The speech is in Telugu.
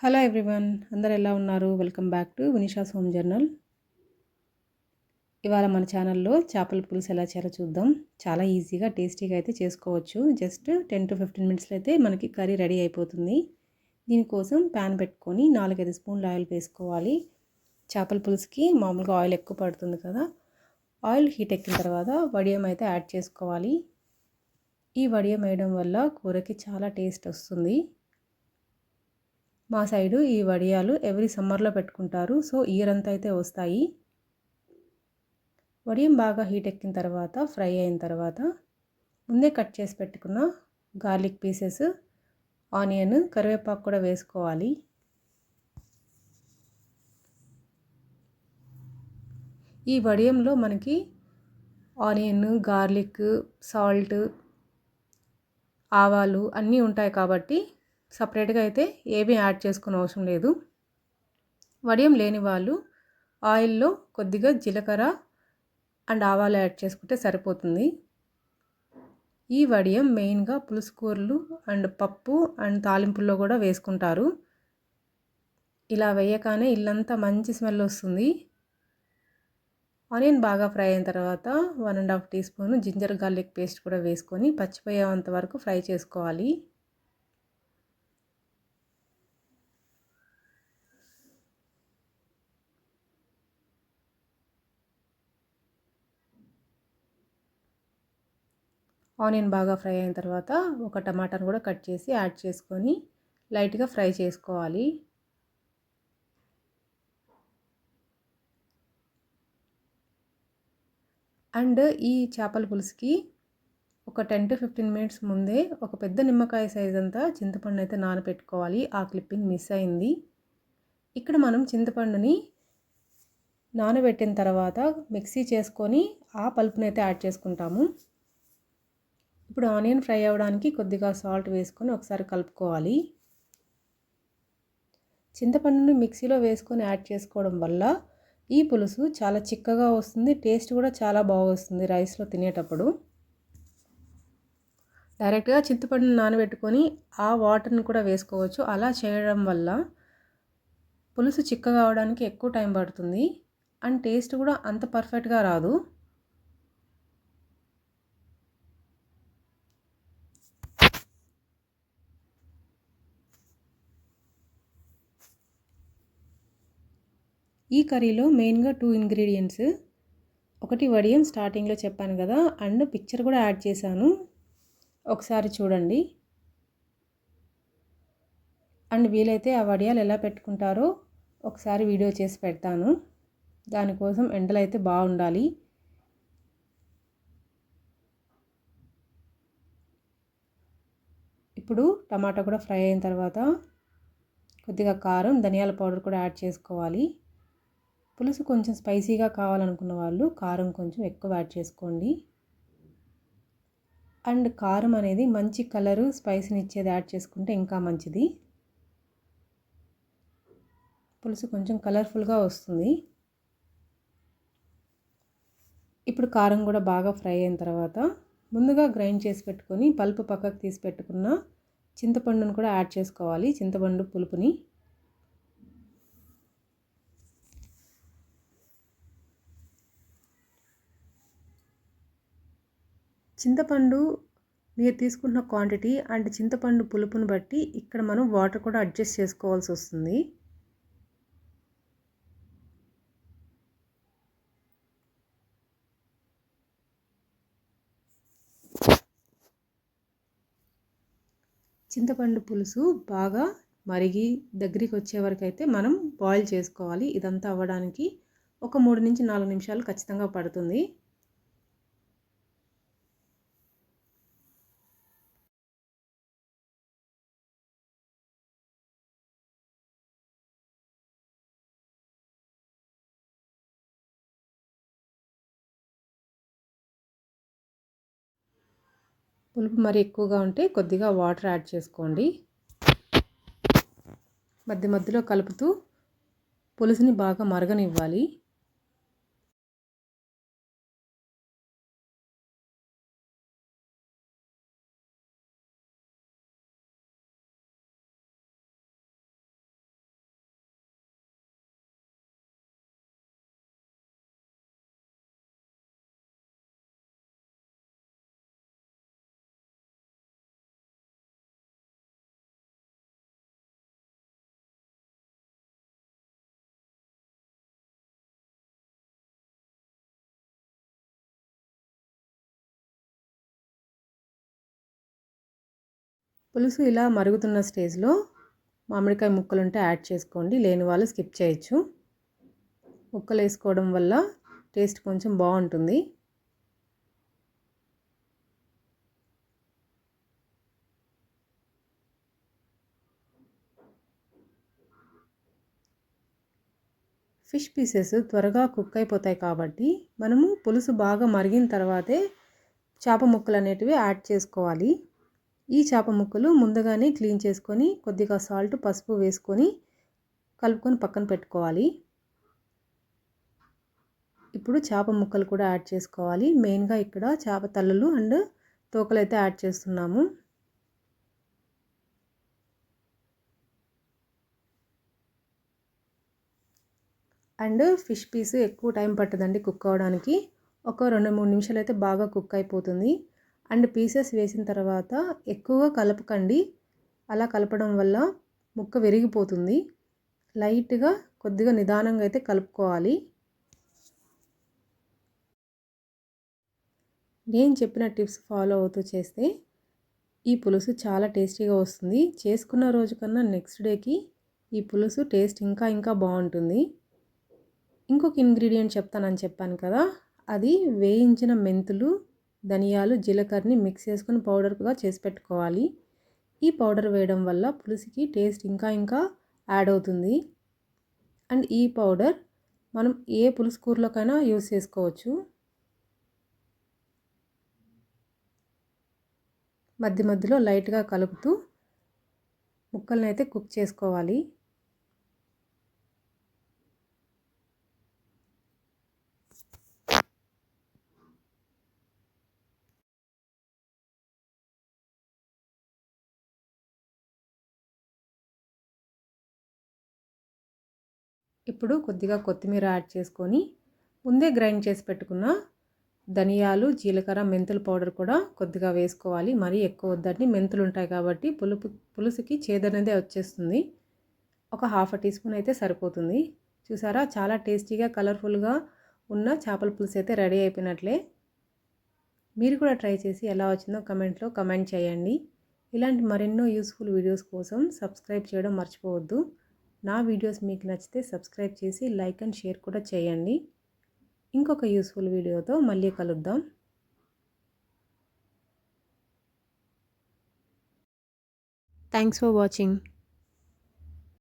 హలో ఎవ్రీవన్, అందరు ఎలా ఉన్నారు? Welcome back to Vinisha's home journal. ఇవాళ మన ఛానల్లో చేపల పులుసు ఎలా చేయాలో చూద్దాం. చాలా ఈజీగా టేస్టీగా అయితే చేసుకోవచ్చు. జస్ట్ 10 to 15 మినిట్స్లో అయితే మనకి కర్రీ రెడీ అయిపోతుంది. దీనికోసం ప్యాన్ పెట్టుకొని 4-5 స్పూన్ల ఆయిల్ వేసుకోవాలి. చేపల పులుసుకి మామూలుగా ఆయిల్ ఎక్కువ పడుతుంది కదా. ఆయిల్ హీట్ ఎక్కిన తర్వాత వడియం అయితే యాడ్ చేసుకోవాలి. ఈ వడియం వేయడం వల్ల కూరకి చాలా టేస్ట్ వస్తుంది. మా సైడు ఈ వడియాలు ఎవ్రీ సమ్మర్లో పెట్టుకుంటారు. సో ఇయర్ అంతా అయితే వస్తాయి. వడియం బాగా హీట్ ఎక్కిన తర్వాత ఫ్రై అయిన తర్వాత ముందే కట్ చేసి పెట్టుకున్న గార్లిక్ పీసెస్, ఆనియన్, కరివేపాకు కూడా వేసుకోవాలి. ఈ వడియంలో మనకి ఆనియన్, గార్లిక్, సాల్ట్, ఆవాలు అన్నీ ఉంటాయి కాబట్టి సపరేట్గా అయితే ఏమీ యాడ్ చేసుకునే అవసరం లేదు. వడియం లేని వాళ్ళు ఆయిల్లో కొద్దిగా జీలకర్ర అండ్ ఆవాలు యాడ్ చేసుకుంటే సరిపోతుంది. ఈ వడియం మెయిన్గా పులుసు కూరలు అండ్ పప్పు అండ్ తాలింపుల్లో కూడా వేసుకుంటారు. ఇలా వేయగానే ఇల్లంతా మంచి స్మెల్ వస్తుంది. ఆనియన్ బాగా ఫ్రై అయిన తర్వాత 1.5 teaspoon ginger garlic paste కూడా వేసుకొని పచ్చిపోయేంత వరకు ఫ్రై చేసుకోవాలి. ఆనియన్ బాగా ఫ్రై అయిన తర్వాత ఒక టమాటాను కూడా కట్ చేసి యాడ్ చేసుకొని లైట్గా ఫ్రై చేసుకోవాలి. అండ్ ఈ చేపల పులుసుకి ఒక 10 to 15 మినిట్స్ ముందే ఒక పెద్ద నిమ్మకాయ సైజ్ అంతా చింతపండు అయితే నానబెట్టుకోవాలి. ఆ క్లిప్పింగ్ మిస్ అయింది. ఇక్కడ మనం చింతపండుని నానబెట్టిన తర్వాత మిక్సీ చేసుకొని ఆ పల్పుని అయితే యాడ్ చేసుకుంటాము. ఇప్పుడు ఆనియన్ ఫ్రై అవ్వడానికి కొద్దిగా సాల్ట్ వేసుకొని ఒకసారి కలుపుకోవాలి. చింతపండుని మిక్సీలో వేసుకొని యాడ్ చేసుకోవడం వల్ల ఈ పులుసు చాలా చిక్కగా వస్తుంది. టేస్ట్ కూడా చాలా బాగా వస్తుంది రైస్లో తినేటప్పుడు. డైరెక్ట్గా చింతపండుని నానబెట్టుకొని ఆ వాటర్ని కూడా వేసుకోవచ్చు. అలా చేయడం వల్ల పులుసు చిక్కగా అవడానికి ఎక్కువ టైం పడుతుంది అండ్ టేస్ట్ కూడా అంత పర్ఫెక్ట్గా రాదు. ఈ కర్రీలో మెయిన్గా 2 ఇంగ్రీడియంట్స్. ఒకటి వడియం, స్టార్టింగ్లో చెప్పాను కదా, అండ్ పిక్చర్ కూడా యాడ్ చేశాను, ఒకసారి చూడండి. అండ్ వీలైతే ఆ వడియాలు ఎలా పెట్టుకుంటారో ఒకసారి వీడియో చేసి పెడతాను. దానికోసం ఎండలు అయితే బాగుండాలి. ఇప్పుడు టమాటా కూడా ఫ్రై అయిన తర్వాత కొద్దిగా కారం, ధనియాల పౌడర్ కూడా యాడ్ చేసుకోవాలి. పులుసు కొంచెం స్పైసీగా కావాలనుకున్న వాళ్ళు కారం కొంచెం ఎక్కువ యాడ్ చేసుకోండి. అండ్ కారం అనేది మంచి కలరు, స్పైసీని ఇచ్చేది యాడ్ చేసుకుంటే ఇంకా మంచిది. పులుసు కొంచెం కలర్ఫుల్గా వస్తుంది. ఇప్పుడు కారం కూడా బాగా ఫ్రై అయిన తర్వాత ముందుగా గ్రైండ్ చేసి పెట్టుకొని పల్పు పక్కకు తీసి పెట్టుకున్న చింతపండును కూడా యాడ్ చేసుకోవాలి. చింతపండు పులుపుని చింతపండు మీరు తీసుకుంటున్న క్వాంటిటీ అండ్ చింతపండు పులుపుని బట్టి ఇక్కడ మనం వాటర్ కూడా అడ్జస్ట్ చేసుకోవాల్సి వస్తుంది. చింతపండు పులుసు బాగా మరిగి దగ్గరికి వచ్చే వరకు అయితే మనం బాయిల్ చేసుకోవాలి. ఇదంతా అవ్వడానికి ఒక 3 నుంచి 4 నిమిషాలు ఖచ్చితంగా పడుతుంది. పులుపు మరి ఎక్కువగా ఉంటే కొద్దిగా వాటర్ యాడ్ చేసుకోండి. మధ్య మధ్యలో కలుపుతూ పులుసుని బాగా మరగనివ్వాలి. పులుసు ఇలా మరుగుతున్న స్టేజ్లో మామిడికాయ ముక్కలు ఉంటే యాడ్ చేసుకోండి, లేని వాళ్ళు స్కిప్ చేయొచ్చు. ముక్కలు వేసుకోవడం వల్ల టేస్ట్ కొంచెం బాగుంటుంది. ఫిష్ పీసెస్ త్వరగా కుక్ అయిపోతాయి కాబట్టి మనము పులుసు బాగా మరిగిన తర్వాతే చేప ముక్కలు అనేటివి యాడ్ చేసుకోవాలి. ఈ చేప ముక్కలు ముందుగానే క్లీన్ చేసుకొని కొద్దిగా సాల్ట్, పసుపు వేసుకొని కలుపుకొని పక్కన పెట్టుకోవాలి. ఇప్పుడు చేప ముక్కలు కూడా యాడ్ చేసుకోవాలి. మెయిన్గా ఇక్కడ చేప తలలు అండ్ తోకలు అయితే యాడ్ చేస్తున్నాము. అండ్ ఫిష్ పీస్ ఎక్కువ టైం పట్టదండి కుక్ అవ్వడానికి. ఒక 2-3 నిమిషాలు అయితే బాగా కుక్ అయిపోతుంది. అండ్ పీసెస్ వేసిన తర్వాత ఎక్కువగా కలపకండి, అలా కలపడం వల్ల ముక్క విరిగిపోతుంది. లైట్గా కొద్దిగా నిదానంగా అయితే కలుపుకోవాలి. నేను చెప్పిన టిప్స్ ఫాలో అవుతూ చేస్తే ఈ పులుసు చాలా టేస్టీగా వస్తుంది. చేసుకున్న రోజు కన్నా నెక్స్ట్ డేకి ఈ పులుసు టేస్ట్ ఇంకా బాగుంటుంది. ఇంకొక ఇంగ్రీడియంట్ చెప్తానని చెప్పాను కదా, అది వేయించిన మెంతులు, ధనియాలు, జీలకర్రని మిక్స్ చేసుకొని పౌడర్గా చేసి పెట్టుకోవాలి. ఈ పౌడర్ వేయడం వల్ల పులుసుకి టేస్ట్ ఇంకా యాడ్ అవుతుంది. అండ్ ఈ పౌడర్ మనం ఏ పులుసు కూరలోకైనా యూస్ చేసుకోవచ్చు. మధ్యలో లైట్గా కలుపుతూ ముక్కల్ని అయితే కుక్ చేసుకోవాలి. ఇప్పుడు కొద్దిగా కొత్తిమీర యాడ్ చేసుకొని ముందే గ్రైండ్ చేసి పెట్టుకున్న ధనియాలు, జీలకర్ర, మెంతుల పౌడర్ కూడా కొద్దిగా వేసుకోవాలి. మరీ ఎక్కువ వద్దండి, మెంతులు ఉంటాయి కాబట్టి పులుసుకి చేదనేదే వచ్చేస్తుంది. ఒక 1/2 టీ స్పూన్ అయితే సరిపోతుంది. చూసారా, చాలా టేస్టీగా కలర్ఫుల్గా ఉన్న చేపల పులుసు అయితే రెడీ అయిపోయినట్లే. మీరు కూడా ట్రై చేసి ఎలా వచ్చిందో కమెంట్లో కమెంట్ చేయండి. ఇలాంటి మరెన్నో యూస్ఫుల్ వీడియోస్ కోసం సబ్స్క్రైబ్ చేయడం మర్చిపోవద్దు. నా వీడియోస్ మీకు నచ్చితే సబ్స్క్రైబ్ చేసి లైక్ అండ్ షేర్ కూడా చేయండి. ఇంకొక యూస్ఫుల్ వీడియోతో మళ్ళీ కలుద్దాం. Thanks for watching.